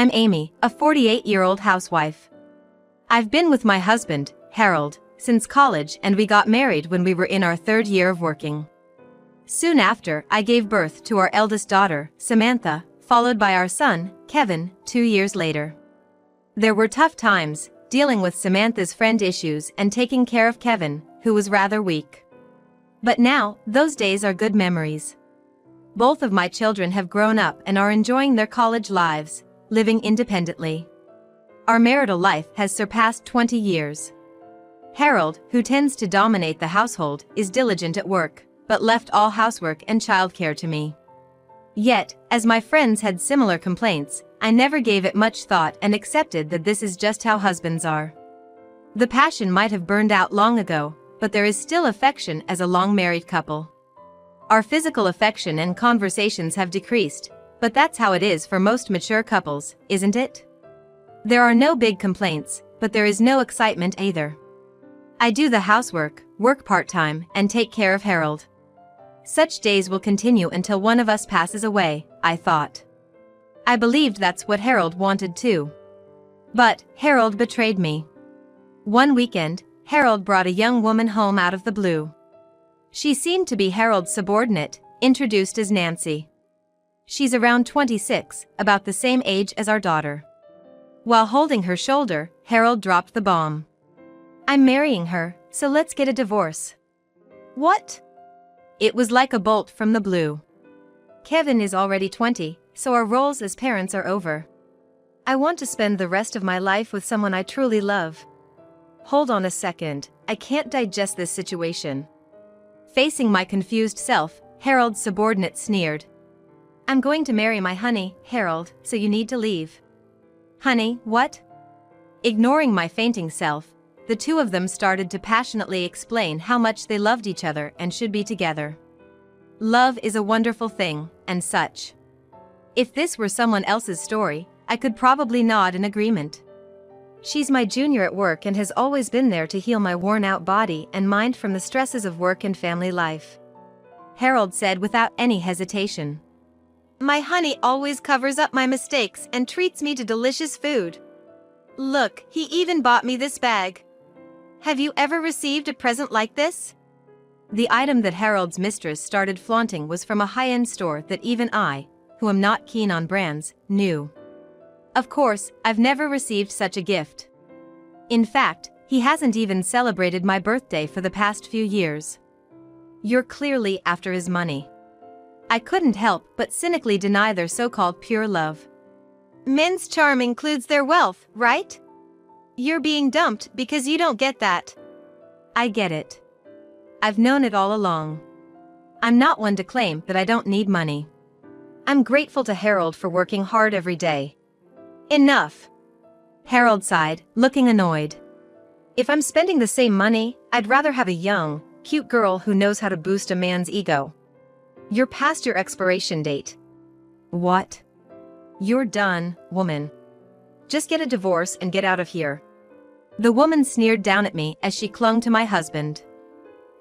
I'm Amy, a 48-year-old housewife. I've been with my husband, Harold, since college, and we got married when we were in our third year of working. Soon after, I gave birth to our eldest daughter, Samantha, followed by our son, Kevin, 2 years later. There were tough times, dealing with Samantha's friend issues and taking care of Kevin, who was rather weak. But now, those days are good memories. Both of my children have grown up and are enjoying their college lives, living independently. Our marital life has surpassed 20 years. Harold, who tends to dominate the household, is diligent at work, but left all housework and childcare to me. Yet, as my friends had similar complaints, I never gave it much thought and accepted that this is just how husbands are. The passion might have burned out long ago, but there is still affection as a long-married couple. Our physical affection and conversations have decreased, but that's how it is for most mature couples, isn't it? There are no big complaints, but there is no excitement either. I do the housework, work part-time, and take care of Harold. Such days will continue until one of us passes away, I thought. I believed that's what Harold wanted too. But Harold betrayed me. One weekend, Harold brought a young woman home out of the blue. She seemed to be Harold's subordinate, introduced as Nancy. She's around 26, about the same age as our daughter. While holding her shoulder, Harold dropped the bomb. "I'm marrying her, so let's get a divorce." What? It was like a bolt from the blue. Kevin is already 20, so our roles as parents are over. I want to spend the rest of my life with someone I truly love. Hold on a second, I can't digest this situation. Facing my confused self, Harold's subordinate sneered. "I'm going to marry my honey, Harold, so you need to leave." Honey, what? Ignoring my fainting self, the two of them started to passionately explain how much they loved each other and should be together. Love is a wonderful thing, and such. If this were someone else's story, I could probably nod in agreement. She's my junior at work and has always been there to heal my worn-out body and mind from the stresses of work and family life. Harold said without any hesitation. My honey always covers up my mistakes and treats me to delicious food. Look, he even bought me this bag. Have you ever received a present like this? The item that Harold's mistress started flaunting was from a high-end store that even I, who am not keen on brands, knew. Of course, I've never received such a gift. In fact, he hasn't even celebrated my birthday for the past few years. You're clearly after his money. I couldn't help but cynically deny their so-called pure love. Men's charm includes their wealth, right? You're being dumped because you don't get that. I get it. I've known it all along. I'm not one to claim that I don't need money. I'm grateful to Harold for working hard every day. Enough. Harold sighed, looking annoyed. If I'm spending the same money, I'd rather have a young, cute girl who knows how to boost a man's ego. You're past your expiration date. What? You're done, woman. Just get a divorce and get out of here. The woman sneered down at me as she clung to my husband.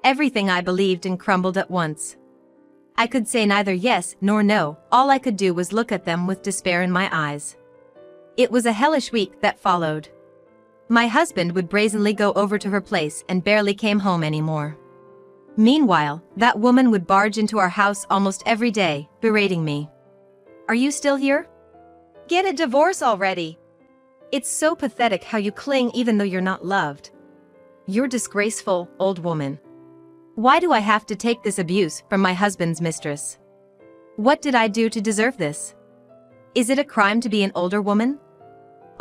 Everything I believed in crumbled at once. I could say neither yes nor no, all I could do was look at them with despair in my eyes. It was a hellish week that followed. My husband would brazenly go over to her place and barely came home anymore. Meanwhile, that woman would barge into our house almost every day, berating me. Are you still here? Get a divorce already. It's so pathetic how you cling even though you're not loved. You're disgraceful, old woman. Why do I have to take this abuse from my husband's mistress? What did I do to deserve this? Is it a crime to be an older woman?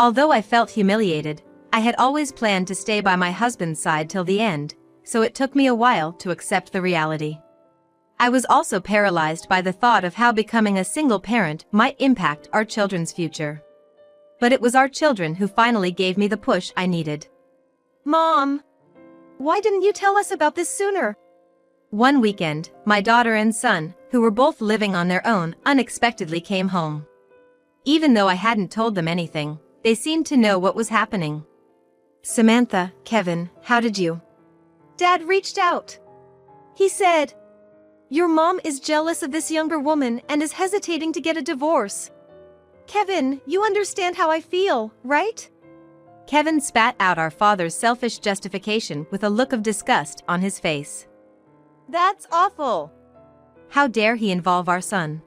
Although I felt humiliated, I had always planned to stay by my husband's side till the end, so it took me a while to accept the reality. I was also paralyzed by the thought of how becoming a single parent might impact our children's future. But it was our children who finally gave me the push I needed. Mom! Why didn't you tell us about this sooner? One weekend, my daughter and son, who were both living on their own, unexpectedly came home. Even though I hadn't told them anything, they seemed to know what was happening. Samantha, Kevin, how did you? Dad reached out. He said, "Your mom is jealous of this younger woman and is hesitating to get a divorce." Kevin, you understand how I feel, right? Kevin spat out our father's selfish justification with a look of disgust on his face. That's awful. How dare he involve our son?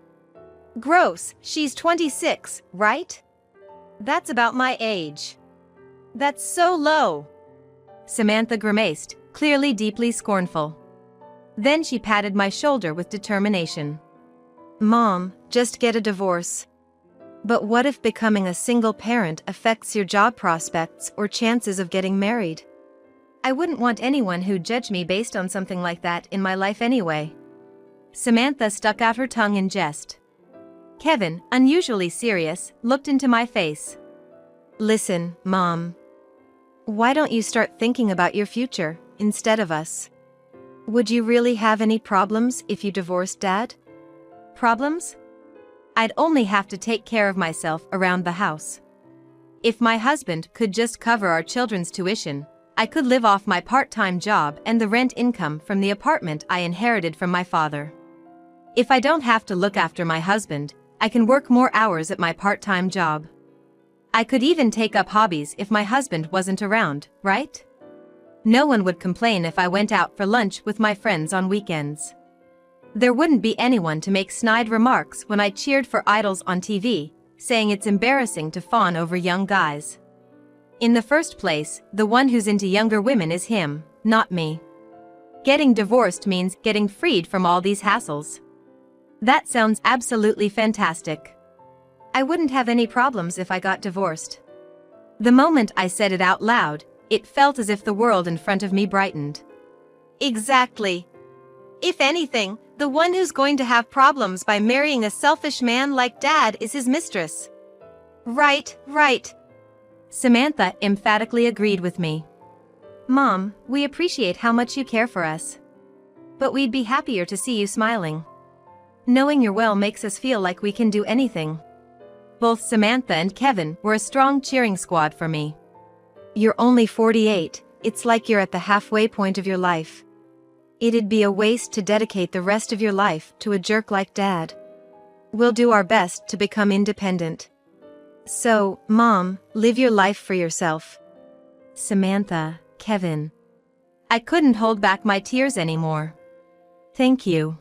Gross, she's 26, right? That's about my age. That's so low. Samantha grimaced, clearly deeply scornful. Then she patted my shoulder with determination. Mom, just get a divorce. But what if becoming a single parent affects your job prospects or chances of getting married? I wouldn't want anyone who'd judge me based on something like that in my life anyway. Samantha stuck out her tongue in jest. Kevin, unusually serious, looked into my face. Listen, Mom. Why don't you start thinking about your future, instead of us? Would you really have any problems if you divorced Dad? Problems? I'd only have to take care of myself around the house. If my husband could just cover our children's tuition, I could live off my part-time job and the rent income from the apartment I inherited from my father. If I don't have to look after my husband, I can work more hours at my part-time job. I could even take up hobbies if my husband wasn't around, right? No one would complain if I went out for lunch with my friends on weekends. There wouldn't be anyone to make snide remarks when I cheered for idols on TV, saying it's embarrassing to fawn over young guys. In the first place, the one who's into younger women is him, not me. Getting divorced means getting freed from all these hassles. That sounds absolutely fantastic. I wouldn't have any problems if I got divorced. The moment I said it out loud, it felt as if the world in front of me brightened. Exactly. If anything, the one who's going to have problems by marrying a selfish man like Dad is his mistress. Right, right. Samantha emphatically agreed with me. Mom, we appreciate how much you care for us. But we'd be happier to see you smiling. Knowing you're well makes us feel like we can do anything. Both Samantha and Kevin were a strong cheering squad for me. You're only 48, it's like you're at the halfway point of your life. It'd be a waste to dedicate the rest of your life to a jerk like Dad. We'll do our best to become independent. So, Mom, live your life for yourself. Samantha, Kevin. I couldn't hold back my tears anymore. Thank you.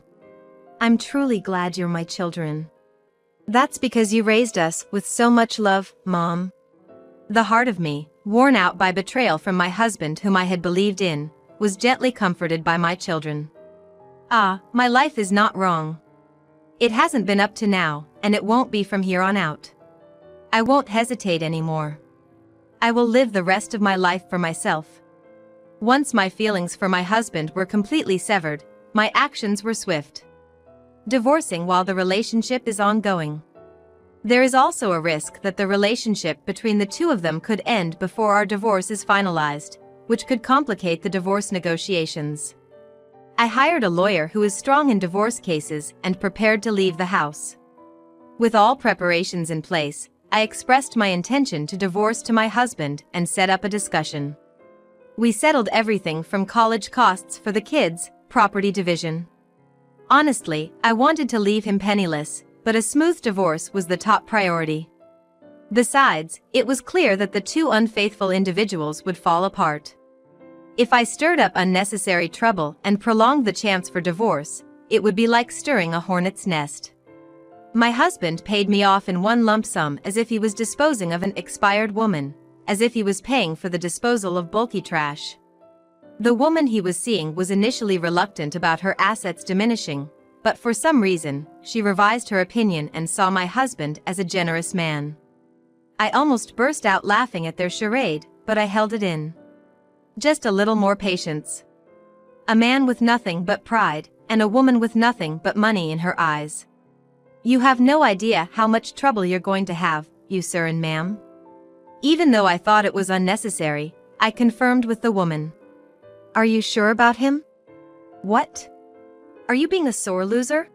I'm truly glad you're my children. That's because you raised us with so much love, Mom. The heart of me, worn out by betrayal from my husband whom I had believed in, was gently comforted by my children. Ah, my life is not wrong. It hasn't been up to now, and it won't be from here on out. I won't hesitate anymore. I will live the rest of my life for myself. Once my feelings for my husband were completely severed, my actions were swift. Divorcing while the relationship is ongoing. There is also a risk that the relationship between the two of them could end before our divorce is finalized, which could complicate the divorce negotiations. I hired a lawyer who is strong in divorce cases and prepared to leave the house. With all preparations in place, I expressed my intention to divorce to my husband and set up a discussion. We settled everything from college costs for the kids, property division. Honestly, I wanted to leave him penniless, but a smooth divorce was the top priority. Besides, it was clear that the two unfaithful individuals would fall apart. If I stirred up unnecessary trouble and prolonged the chance for divorce, it would be like stirring a hornet's nest. My husband paid me off in one lump sum as if he was disposing of an expired woman, as if he was paying for the disposal of bulky trash. The woman he was seeing was initially reluctant about her assets diminishing, but for some reason, she revised her opinion and saw my husband as a generous man. I almost burst out laughing at their charade, but I held it in. Just a little more patience. A man with nothing but pride, and a woman with nothing but money in her eyes. You have no idea how much trouble you're going to have, you sir and ma'am. Even though I thought it was unnecessary, I confirmed with the woman. Are you sure about him? What? Are you being a sore loser?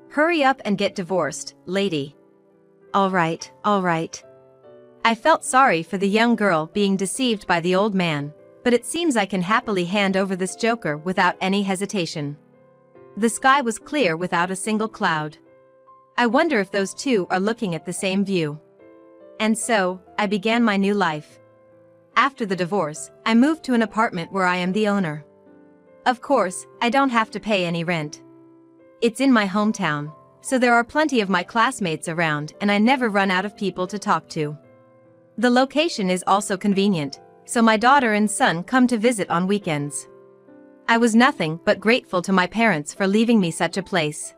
Hurry up and get divorced, lady. All right, all right. I felt sorry for the young girl being deceived by the old man, but it seems I can happily hand over this joker without any hesitation. The sky was clear without a single cloud. I wonder if those two are looking at the same view. And so, I began my new life. After the divorce, I moved to an apartment where I am the owner. Of course, I don't have to pay any rent. It's in my hometown, so there are plenty of my classmates around and I never run out of people to talk to. The location is also convenient, so my daughter and son come to visit on weekends. I was nothing but grateful to my parents for leaving me such a place.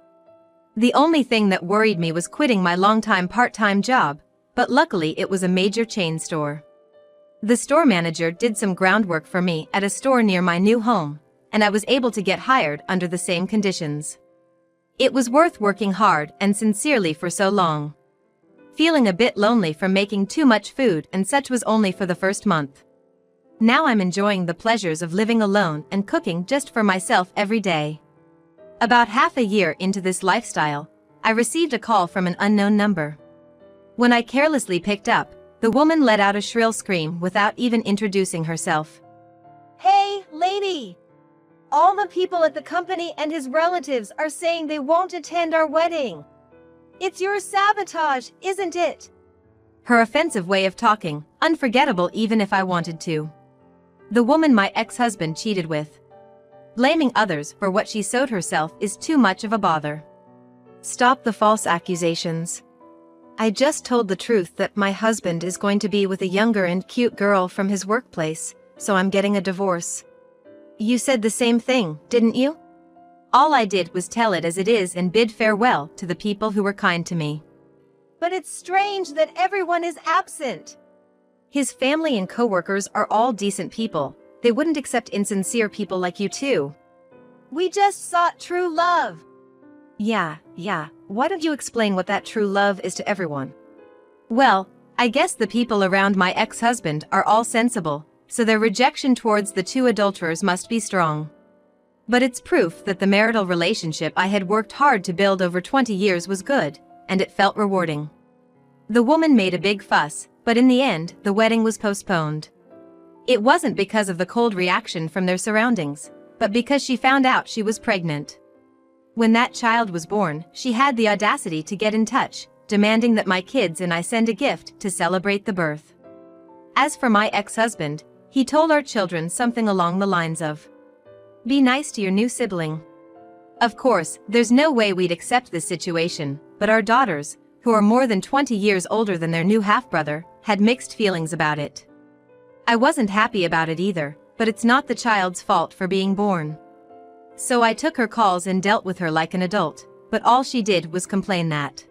The only thing that worried me was quitting my longtime part-time job, but luckily it was a major chain store. The store manager did some groundwork for me at a store near my new home, and I was able to get hired under the same conditions. It was worth working hard and sincerely for so long. Feeling a bit lonely from making too much food and such was only for the first month. Now I'm enjoying the pleasures of living alone and cooking just for myself every day. About half a year into this lifestyle, I received a call from an unknown number. When I carelessly picked up, the woman let out a shrill scream without even introducing herself. Hey, lady! All the people at the company and his relatives are saying they won't attend our wedding. It's your sabotage, isn't it? Her offensive way of talking, unforgettable even if I wanted to. The woman my ex-husband cheated with. Blaming others for what she sowed herself is too much of a bother. Stop the false accusations. I just told the truth that my husband is going to be with a younger and cute girl from his workplace, so I'm getting a divorce. You said the same thing, didn't you? All I did was tell it as it is and bid farewell to the people who were kind to me. But it's strange that everyone is absent. His family and coworkers are all decent people. They wouldn't accept insincere people like you too. We just sought true love. Yeah. Why don't you explain what that true love is to everyone? Well, I guess the people around my ex-husband are all sensible, so their rejection towards the two adulterers must be strong. But it's proof that the marital relationship I had worked hard to build over 20 years was good, and it felt rewarding. The woman made a big fuss, but in the end, the wedding was postponed. It wasn't because of the cold reaction from their surroundings, but because she found out she was pregnant. When that child was born, she had the audacity to get in touch, demanding that my kids and I send a gift to celebrate the birth. As for my ex-husband, he told our children something along the lines of, "Be nice to your new sibling." Of course, there's no way we'd accept this situation, but our daughters, who are more than 20 years older than their new half-brother, had mixed feelings about it. I wasn't happy about it either, but it's not the child's fault for being born. So I took her calls and dealt with her like an adult, but all she did was complain that,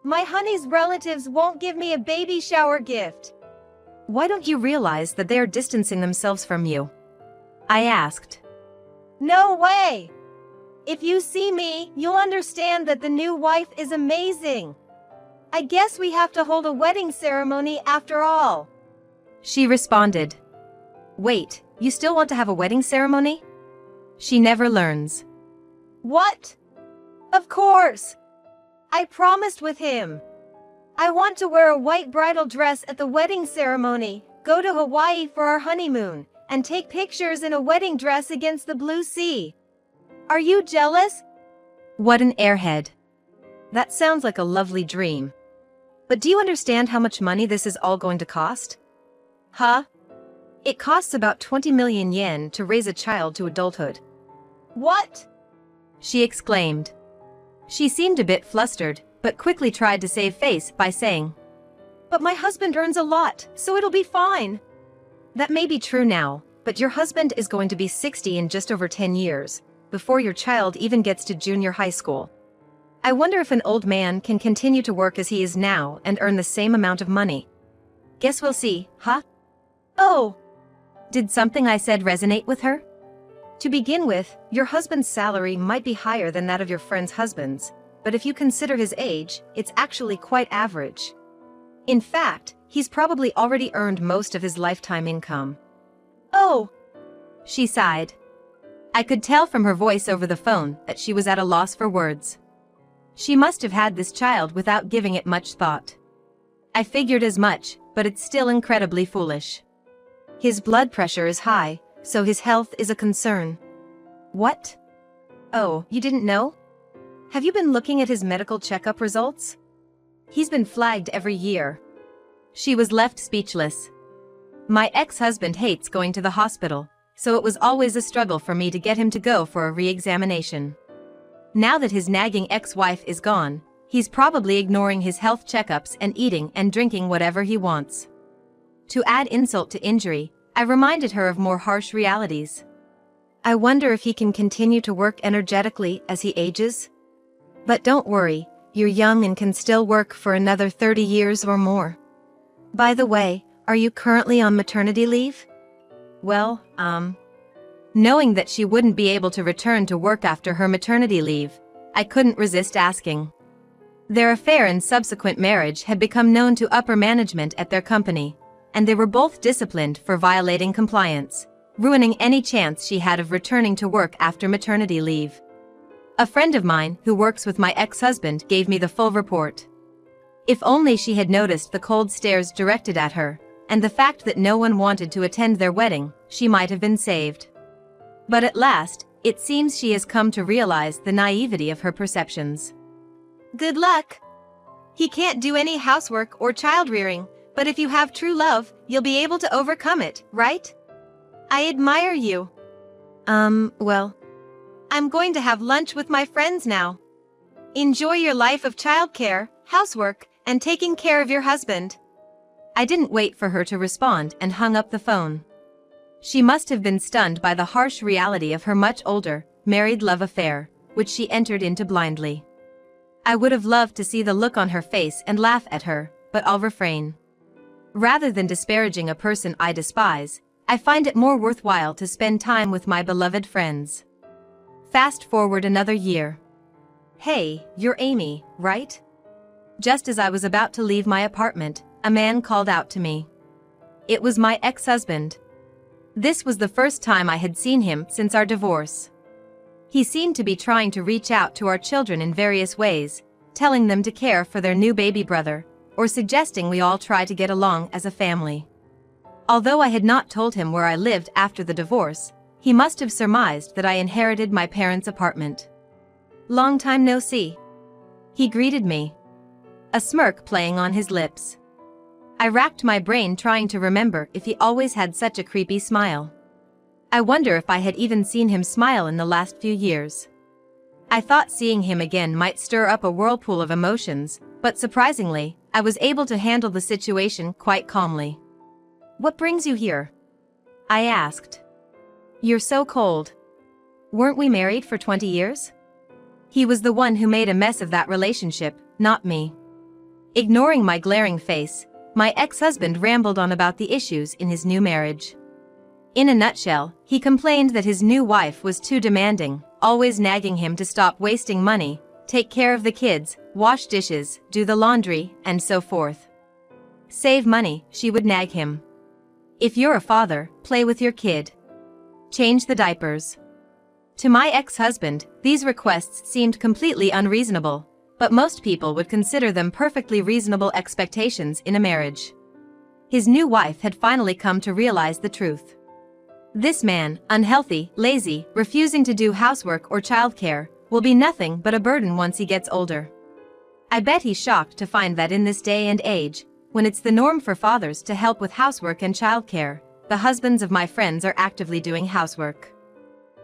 My honey's relatives won't give me a baby shower gift. "Why don't you realize that they are distancing themselves from you?" I asked. No way! If you see me, you'll understand that the new wife is amazing. I guess we have to hold a wedding ceremony after all. She responded. Wait, you still want to have a wedding ceremony? She never learns. What? Of course! I promised with him. I want to wear a white bridal dress at the wedding ceremony, go to Hawaii for our honeymoon, and take pictures in a wedding dress against the blue sea. Are you jealous? What an airhead. That sounds like a lovely dream. But do you understand how much money this is all going to cost? Huh? It costs about 20 million yen to raise a child to adulthood. What? She exclaimed. She seemed a bit flustered, but quickly tried to save face by saying, But my husband earns a lot, so it'll be fine. That may be true now, but your husband is going to be 60 in just over 10 years, before your child even gets to junior high school. I wonder if an old man can continue to work as he is now and earn the same amount of money. Guess we'll see, huh? Oh! Did something I said resonate with her? To begin with, your husband's salary might be higher than that of your friend's husband's, but if you consider his age, it's actually quite average. In fact, he's probably already earned most of his lifetime income. Oh! She sighed. I could tell from her voice over the phone that she was at a loss for words. She must have had this child without giving it much thought. I figured as much, but it's still incredibly foolish. His blood pressure is high, so his health is a concern. What? Oh, you didn't know? Have you been looking at his medical checkup results? He's been flagged every year. She was left speechless. My ex-husband hates going to the hospital, so it was always a struggle for me to get him to go for a re-examination. Now that his nagging ex-wife is gone, he's probably ignoring his health checkups and eating and drinking whatever he wants. To add insult to injury, I reminded her of more harsh realities. I wonder if he can continue to work energetically as he ages? But don't worry, you're young and can still work for another 30 years or more. By the way, are you currently on maternity leave? Well, knowing that she wouldn't be able to return to work after her maternity leave, I couldn't resist asking. Their affair and subsequent marriage had become known to upper management at their company, and they were both disciplined for violating compliance, ruining any chance she had of returning to work after maternity leave. A friend of mine who works with my ex-husband gave me the full report. If only she had noticed the cold stares directed at her, and the fact that no one wanted to attend their wedding, she might have been saved. But at last, it seems she has come to realize the naivety of her perceptions. Good luck. He can't do any housework or child-rearing, but if you have true love, you'll be able to overcome it, right? I admire you. Well, I'm going to have lunch with my friends now. Enjoy your life of childcare, housework, and taking care of your husband. I didn't wait for her to respond and hung up the phone. She must have been stunned by the harsh reality of her much older, married love affair, which she entered into blindly. I would have loved to see the look on her face and laugh at her, but I'll refrain. Rather than disparaging a person I despise, I find it more worthwhile to spend time with my beloved friends. Fast forward another year. Hey, you're Amy, right? Just as I was about to leave my apartment, a man called out to me. It was my ex-husband. This was the first time I had seen him since our divorce. He seemed to be trying to reach out to our children in various ways, telling them to care for their new baby brother, or suggesting we all try to get along as a family. Although I had not told him where I lived after the divorce, he must have surmised that I inherited my parents' apartment. Long time no see. He greeted me, a smirk playing on his lips. I racked my brain trying to remember if he always had such a creepy smile. I wonder if I had even seen him smile in the last few years. I thought seeing him again might stir up a whirlpool of emotions, but surprisingly, I was able to handle the situation quite calmly. What brings you here? I asked. You're so cold. Weren't we married for 20 years? He was the one who made a mess of that relationship, not me. Ignoring my glaring face, my ex-husband rambled on about the issues in his new marriage. In a nutshell, he complained that his new wife was too demanding, always nagging him to stop wasting money, take care of the kids, wash dishes, do the laundry, and so forth. Save money, she would nag him. If you're a father, play with your kid. Change the diapers. To my ex-husband, these requests seemed completely unreasonable, but most people would consider them perfectly reasonable expectations in a marriage. His new wife had finally come to realize the truth. This man, unhealthy, lazy, refusing to do housework or childcare, will be nothing but a burden once he gets older. I bet he's shocked to find that in this day and age, when it's the norm for fathers to help with housework and childcare, the husbands of my friends are actively doing housework.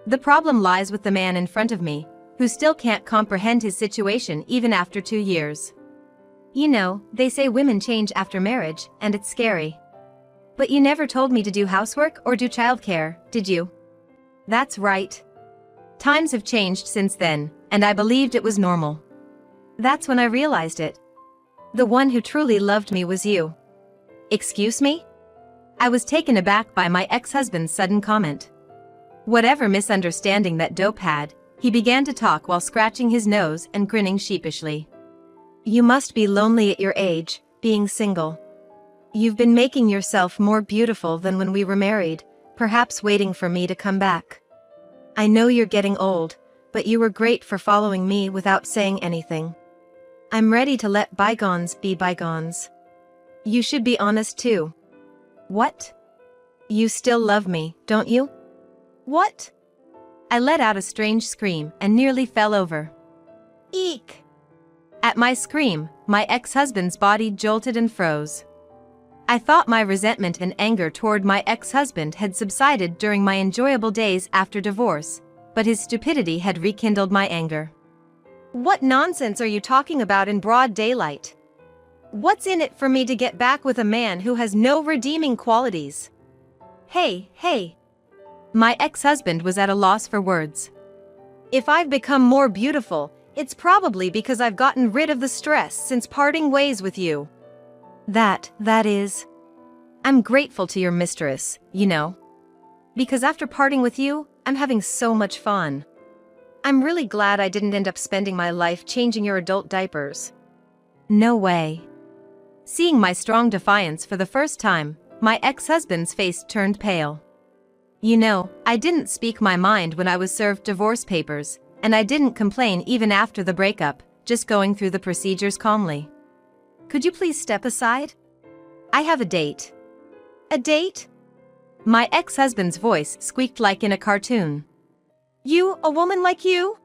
The problem lies with the man in front of me, who still can't comprehend his situation even after 2 years. You know, they say women change after marriage, and it's scary. But you never told me to do housework or do childcare, did you? That's right. Times have changed since then, and I believed it was normal. That's when I realized it. The one who truly loved me was you. Excuse me? I was taken aback by my ex-husband's sudden comment. Whatever misunderstanding that dope had, he began to talk while scratching his nose and grinning sheepishly. You must be lonely at your age, being single. You've been making yourself more beautiful than when we were married, perhaps waiting for me to come back. I know you're getting old, but you were great for following me without saying anything. I'm ready to let bygones be bygones. You should be honest too. What? You still love me, don't you? What? I let out a strange scream and nearly fell over. Eek! At my scream, my ex-husband's body jolted and froze. I thought my resentment and anger toward my ex-husband had subsided during my enjoyable days after divorce, but his stupidity had rekindled my anger. What nonsense are you talking about in broad daylight? What's in it for me to get back with a man who has no redeeming qualities? Hey. My ex-husband was at a loss for words. If I've become more beautiful, it's probably because I've gotten rid of the stress since parting ways with you. That is. I'm grateful to your mistress, you know. Because after parting with you, I'm having so much fun. I'm really glad I didn't end up spending my life changing your adult diapers. No way. Seeing my strong defiance for the first time, my ex-husband's face turned pale. You know, I didn't speak my mind when I was served divorce papers, and I didn't complain even after the breakup, just going through the procedures calmly. Could you please step aside? I have a date. A date? My ex-husband's voice squeaked like in a cartoon. You, a woman like you?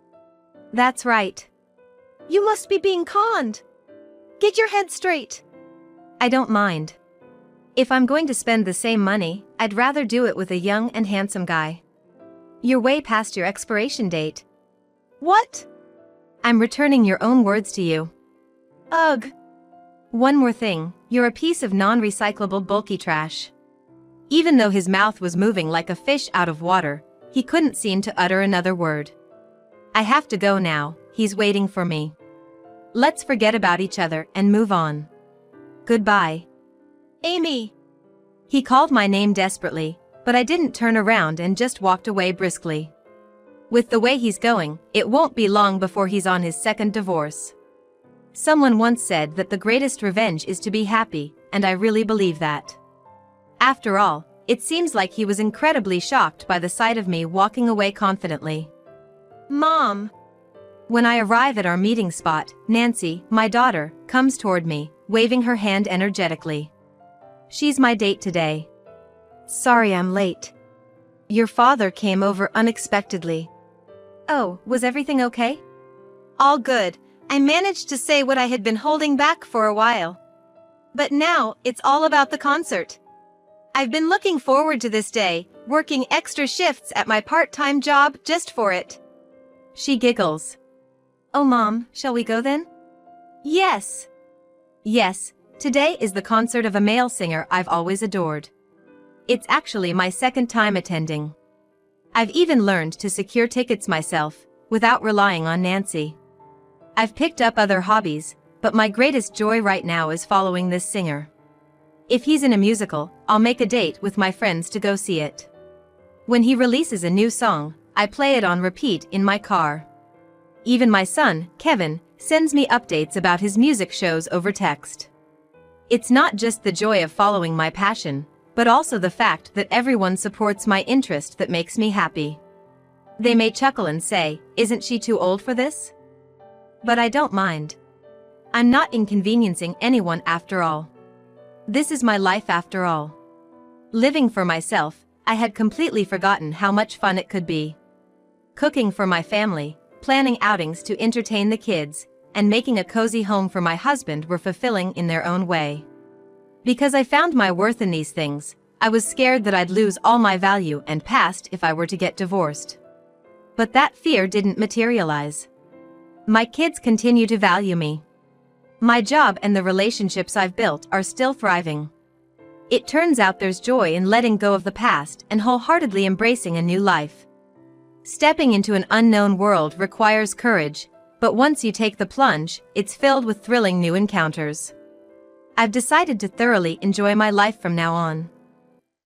That's right. You must be being conned. Get your head straight. I don't mind. If I'm going to spend the same money, I'd rather do it with a young and handsome guy. You're way past your expiration date. What? I'm returning your own words to you. Ugh. One more thing, you're a piece of non-recyclable bulky trash. Even though his mouth was moving like a fish out of water, he couldn't seem to utter another word. I have to go now, he's waiting for me. Let's forget about each other and move on. Goodbye. Amy. He called my name desperately, but I didn't turn around and just walked away briskly. With the way he's going, it won't be long before he's on his second divorce. Someone once said that the greatest revenge is to be happy, and I really believe that. After all, it seems like he was incredibly shocked by the sight of me walking away confidently. Mom. When I arrive at our meeting spot, Nancy, my daughter, comes toward me, waving her hand energetically. She's my date today. Sorry I'm late. Your father came over unexpectedly. Oh, was everything okay? All good. I managed to say what I had been holding back for a while. But now, it's all about the concert. I've been looking forward to this day, working extra shifts at my part-time job just for it. She giggles. Oh Mom, shall we go then? Yes. Yes, today is the concert of a male singer I've always adored. It's actually my second time attending. I've even learned to secure tickets myself, without relying on Nancy. I've picked up other hobbies, but my greatest joy right now is following this singer. If he's in a musical, I'll make a date with my friends to go see it. When he releases a new song, I play it on repeat in my car. Even my son, Kevin, sends me updates about his music shows over text. It's not just the joy of following my passion, but also the fact that everyone supports my interest that makes me happy. They may chuckle and say, "Isn't she too old for this?" But I don't mind. I'm not inconveniencing anyone after all. This is my life after all. Living for myself, I had completely forgotten how much fun it could be. Cooking for my family, planning outings to entertain the kids, and making a cozy home for my husband were fulfilling in their own way. Because I found my worth in these things, I was scared that I'd lose all my value and past if I were to get divorced. But that fear didn't materialize. My kids continue to value me. My job and the relationships I've built are still thriving. It turns out there's joy in letting go of the past and wholeheartedly embracing a new life. Stepping into an unknown world requires courage, but once you take the plunge, it's filled with thrilling new encounters. I've decided to thoroughly enjoy my life from now on.